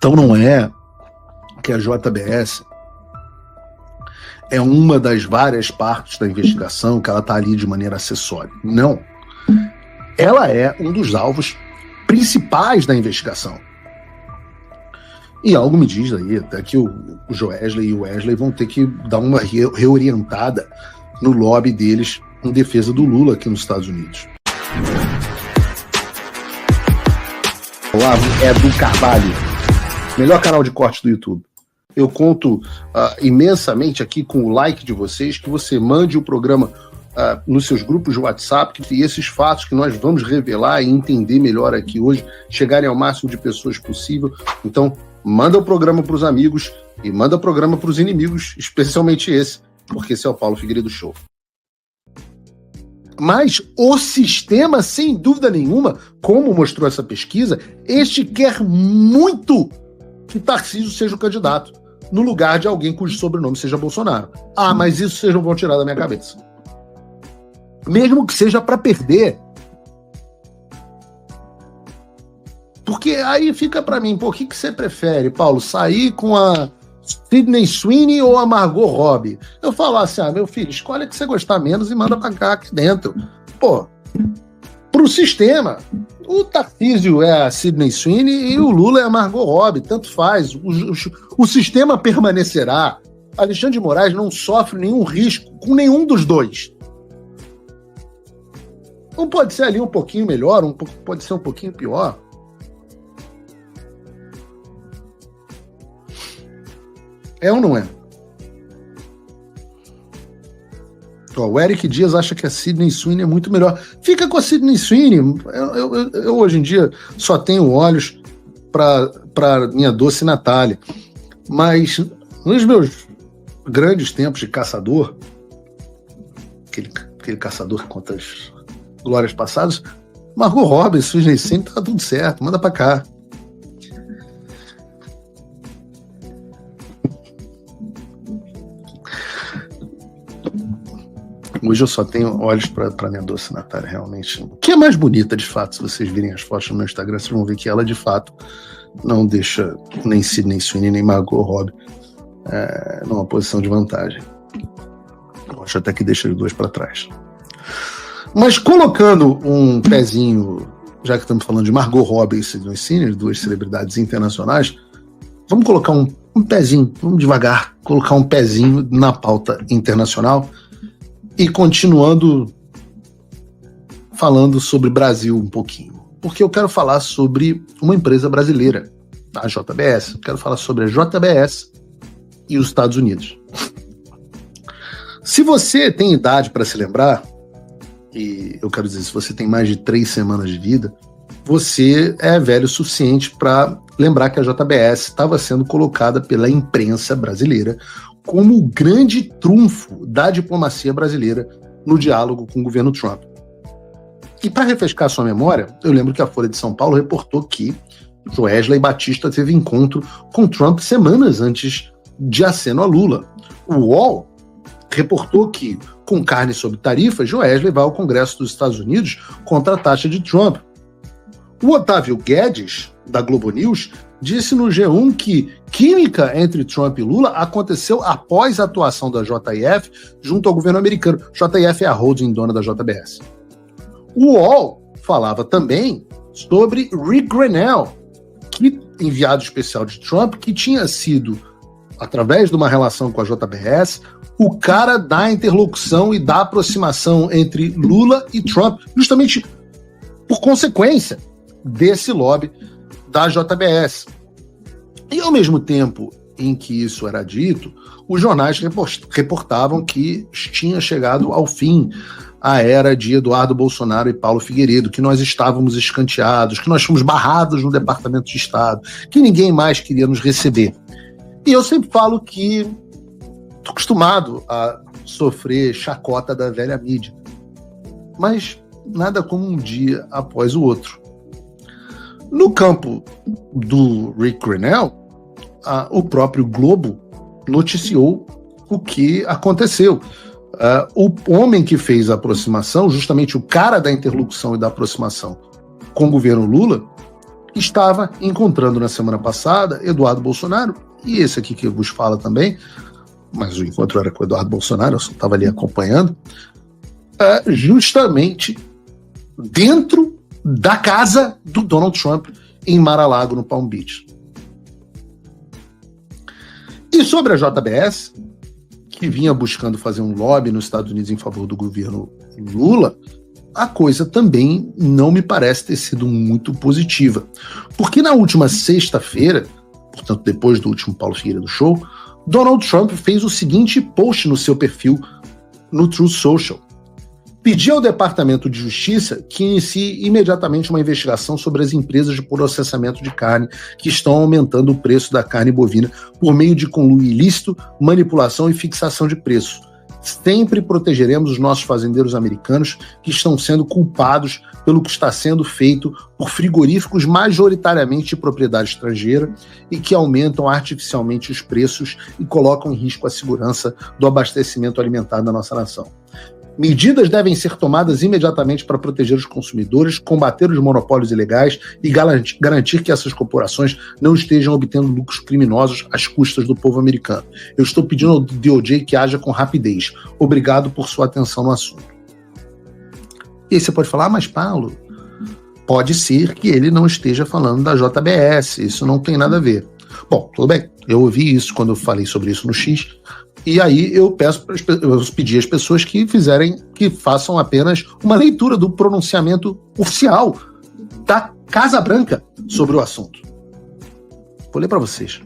Então não é que a JBS é uma das várias partes da investigação, que ela está ali de maneira acessória. Não. Ela é um dos alvos principais da investigação. E algo me diz aí até que o Joesley e o Wesley vão ter que dar uma reorientada no lobby deles em defesa do Lula aqui nos Estados Unidos. Olá, é do Carvalho, melhor canal de corte do YouTube. Eu conto imensamente aqui com o like de vocês, que você mande o programa nos seus grupos de WhatsApp, que esses fatos que nós vamos revelar e entender melhor aqui hoje chegarem ao máximo de pessoas possível. Então, manda o programa para os amigos e manda o programa para os inimigos, especialmente esse, porque esse é o Paulo Figueiredo Show. Mas o sistema, sem dúvida nenhuma, como mostrou essa pesquisa, este quer muito que Tarcísio seja o candidato, no lugar de alguém cujo sobrenome seja Bolsonaro. Mas isso vocês não vão tirar da minha cabeça. Mesmo que seja para perder. Porque aí fica para mim, o que você prefere, Paulo? Sair com a Sydney Sweeney ou a Margot Robbie? Eu falo assim, meu filho, escolhe a que você gostar menos e manda pra cá aqui dentro. Pro sistema, o Tarcísio é a Sydney Sweeney e o Lula é a Margot Robbie, tanto faz. O sistema permanecerá. Alexandre de Moraes não sofre nenhum risco com nenhum dos dois. Um pode ser ali um pouquinho melhor, pode ser um pouquinho pior. É ou não é? O Eric Dias acha que a Sydney Sweeney é muito melhor. Fica com a Sydney Sweeney. Eu hoje em dia só tenho olhos para minha doce Natália. Mas nos meus grandes tempos de caçador, aquele caçador que conta as glórias passadas, Margot Robbie, Sydney Sweeney, tá tudo certo. Manda para cá. Hoje eu só tenho olhos para minha doce Natália, realmente. Que é mais bonita, de fato. Se vocês virem as fotos no meu Instagram, vocês vão ver que ela, de fato, não deixa nem Sydney Sweeney, nem Margot Robbie numa posição de vantagem. Eu acho até que deixa os dois para trás. Mas colocando um pezinho, já que estamos falando de Margot Robbie e Sydney Sweeney, duas celebridades internacionais, vamos colocar um pezinho, vamos devagar, colocar um pezinho na pauta internacional. E continuando falando sobre Brasil um pouquinho, porque eu quero falar sobre uma empresa brasileira, a JBS. Eu quero falar sobre a JBS e os Estados Unidos. Se você tem idade para se lembrar, e eu quero dizer, se você tem mais de 3 semanas de vida, você é velho o suficiente para lembrar que a JBS estava sendo colocada pela imprensa brasileira como o grande trunfo da diplomacia brasileira no diálogo com o governo Trump. E para refrescar sua memória, eu lembro que a Folha de São Paulo reportou que Joesley Batista teve encontro com Trump semanas antes de aceno a Lula. O UOL reportou que, com carne sob tarifa, Joesley vai ao Congresso dos Estados Unidos contra a taxa de Trump. O Otávio Guedes, da Globo News, disse no G1 que química entre Trump e Lula aconteceu após a atuação da JF junto ao governo americano. JF é a holding dona da JBS. O UOL falava também sobre Rick Grenell, enviado especial de Trump, que tinha sido, através de uma relação com a JBS, o cara da interlocução e da aproximação entre Lula e Trump, justamente por consequência desse lobby da JBS. E ao mesmo tempo em que isso era dito, os jornais reportavam que tinha chegado ao fim a era de Eduardo Bolsonaro e Paulo Figueiredo, que nós estávamos escanteados, que nós fomos barrados no Departamento de Estado, que ninguém mais queria nos receber. E eu sempre falo que estou acostumado a sofrer chacota da velha mídia, mas nada como um dia após o outro. No campo do Rick Grenell, o próprio Globo noticiou o que aconteceu. O homem que fez a aproximação, justamente o cara da interlocução e da aproximação com o governo Lula, estava encontrando na semana passada Eduardo Bolsonaro, e esse aqui que vos fala também, mas o encontro era com o Eduardo Bolsonaro, eu só estava ali acompanhando, justamente dentro da casa do Donald Trump em Mar-a-Lago, no Palm Beach. E sobre a JBS, que vinha buscando fazer um lobby nos Estados Unidos em favor do governo Lula, a coisa também não me parece ter sido muito positiva. Porque na última sexta-feira, portanto depois do último Paulo Figueiredo Show, Donald Trump fez o seguinte post no seu perfil no Truth Social. Pediu ao Departamento de Justiça que inicie imediatamente uma investigação sobre as empresas de processamento de carne que estão aumentando o preço da carne bovina por meio de conluio ilícito, manipulação e fixação de preço. Sempre protegeremos os nossos fazendeiros americanos que estão sendo culpados pelo que está sendo feito por frigoríficos majoritariamente de propriedade estrangeira e que aumentam artificialmente os preços e colocam em risco a segurança do abastecimento alimentar da nossa nação. Medidas devem ser tomadas imediatamente para proteger os consumidores, combater os monopólios ilegais e garantir que essas corporações não estejam obtendo lucros criminosos às custas do povo americano. Eu estou pedindo ao DOJ que haja com rapidez. Obrigado por sua atenção no assunto. E aí você pode falar, mas Paulo, pode ser que ele não esteja falando da JBS, isso não tem nada a ver. Bom, tudo bem, eu ouvi isso quando eu falei sobre isso no X, e aí eu pedi às pessoas que façam apenas uma leitura do pronunciamento oficial da Casa Branca sobre o assunto. Vou ler para vocês.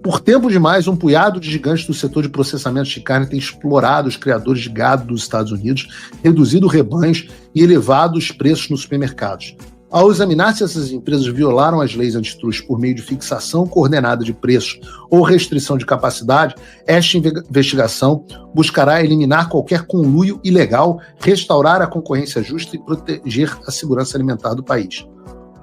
Por tempo demais, um punhado de gigantes do setor de processamento de carne tem explorado os criadores de gado dos Estados Unidos, reduzido rebanhos e elevado os preços nos supermercados. Ao examinar se essas empresas violaram as leis antitruste por meio de fixação coordenada de preços ou restrição de capacidade, esta investigação buscará eliminar qualquer conluio ilegal, restaurar a concorrência justa e proteger a segurança alimentar do país.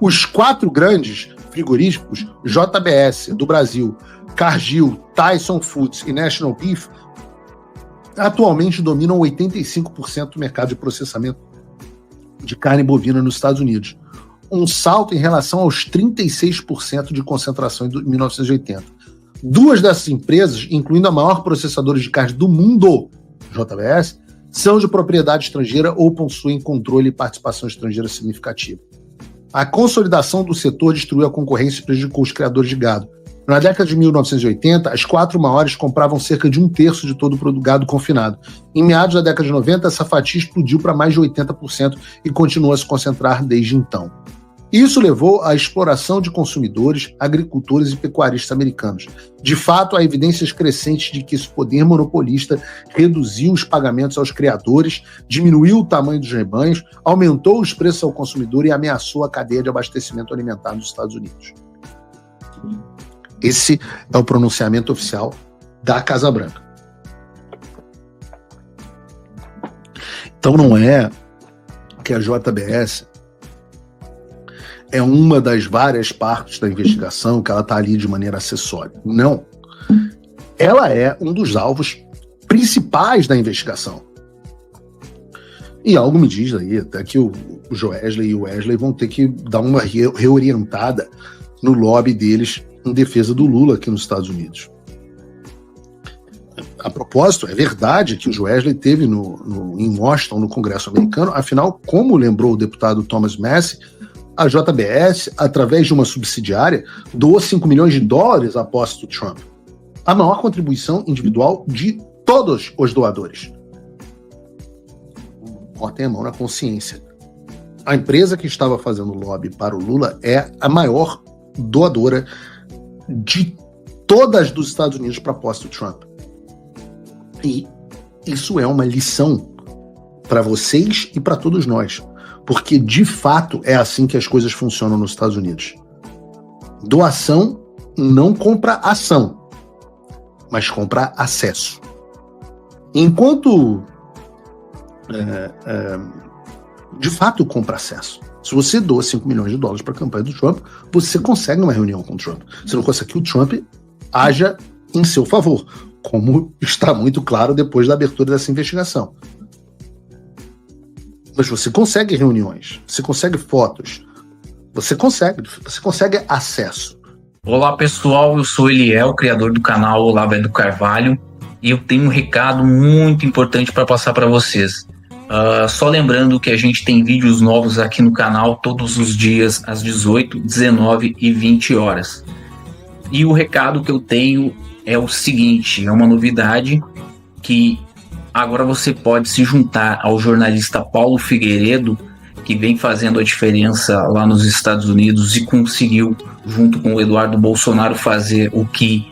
Os 4 grandes frigoríficos, JBS do Brasil, Cargill, Tyson Foods e National Beef, atualmente dominam 85% do mercado de processamento de carne bovina nos Estados Unidos. Um salto em relação aos 36% de concentração em 1980. 2 dessas empresas, incluindo a maior processadora de carne do mundo, JBS, são de propriedade estrangeira ou possuem controle e participação estrangeira significativa. A consolidação do setor destruiu a concorrência e prejudicou os criadores de gado. Na década de 1980, as 4 maiores compravam cerca de 1/3 de todo o gado confinado. Em meados da década de 90, essa fatia explodiu para mais de 80% e continua a se concentrar desde então. Isso levou à exploração de consumidores, agricultores e pecuaristas americanos. De fato, há evidências crescentes de que esse poder monopolista reduziu os pagamentos aos criadores, diminuiu o tamanho dos rebanhos, aumentou os preços ao consumidor e ameaçou a cadeia de abastecimento alimentar nos Estados Unidos. Esse é o pronunciamento oficial da Casa Branca. Então não é que a JBS é uma das várias partes da investigação, que ela está ali de maneira acessória. Não. Ela é um dos alvos principais da investigação. E algo me diz aí, até que o Joesley e o Wesley vão ter que dar uma reorientada no lobby deles em defesa do Lula aqui nos Estados Unidos. A propósito, é verdade que o Joesley teve em Washington, no Congresso americano, afinal, como lembrou o deputado Thomas Massie, a JBS, através de uma subsidiária, doou $5 milhões a posse do Trump. A maior contribuição individual de todos os doadores. Botem a mão na consciência. A empresa que estava fazendo lobby para o Lula é a maior doadora de todas dos Estados Unidos para a posse do Trump. E isso é uma lição para vocês e para todos nós. Porque, de fato, é assim que as coisas funcionam nos Estados Unidos. Doação não compra ação, mas compra acesso. Enquanto, de fato, compra acesso. Se você doa $5 milhões para a campanha do Trump, você consegue uma reunião com o Trump. Você não consegue que o Trump haja em seu favor, como está muito claro depois da abertura dessa investigação. Mas você consegue reuniões, você consegue fotos. Você consegue acesso. Olá pessoal, eu sou Eliel, criador do canal Olavo é do Carvalho, e eu tenho um recado muito importante para passar para vocês. Só lembrando que a gente tem vídeos novos aqui no canal todos os dias às 18, 19 e 20 horas. E o recado que eu tenho é o seguinte, é uma novidade que agora você pode se juntar ao jornalista Paulo Figueiredo, que vem fazendo a diferença lá nos Estados Unidos e conseguiu, junto com o Eduardo Bolsonaro, fazer o que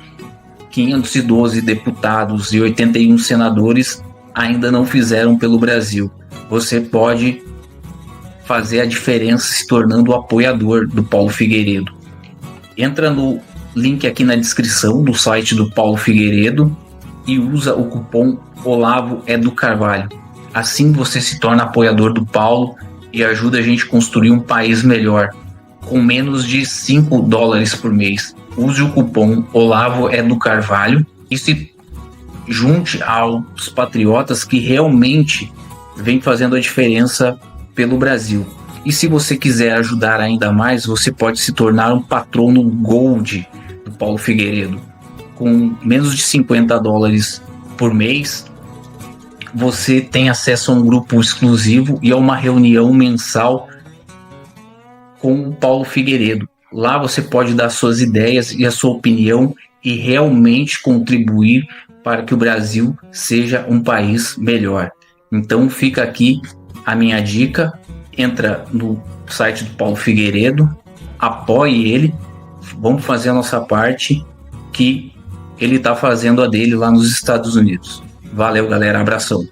512 deputados e 81 senadores ainda não fizeram pelo Brasil. Você pode fazer a diferença se tornando apoiador do Paulo Figueiredo. Entra no link aqui na descrição do site do Paulo Figueiredo e usa o cupom Olavo é do Carvalho. Assim você se torna apoiador do Paulo e ajuda a gente a construir um país melhor, com menos de $5 por mês. Use o cupom Olavo é do Carvalho e se junte aos patriotas que realmente vêm fazendo a diferença pelo Brasil. E se você quiser ajudar ainda mais, você pode se tornar um patrono Gold do Paulo Figueiredo. Com menos de $50 por mês, você tem acesso a um grupo exclusivo e a uma reunião mensal com o Paulo Figueiredo. Lá você pode dar suas ideias e a sua opinião e realmente contribuir para que o Brasil seja um país melhor. Então fica aqui a minha dica, entra no site do Paulo Figueiredo, apoie ele, vamos fazer a nossa parte, que ele está fazendo a dele lá nos Estados Unidos. Valeu, galera, abração.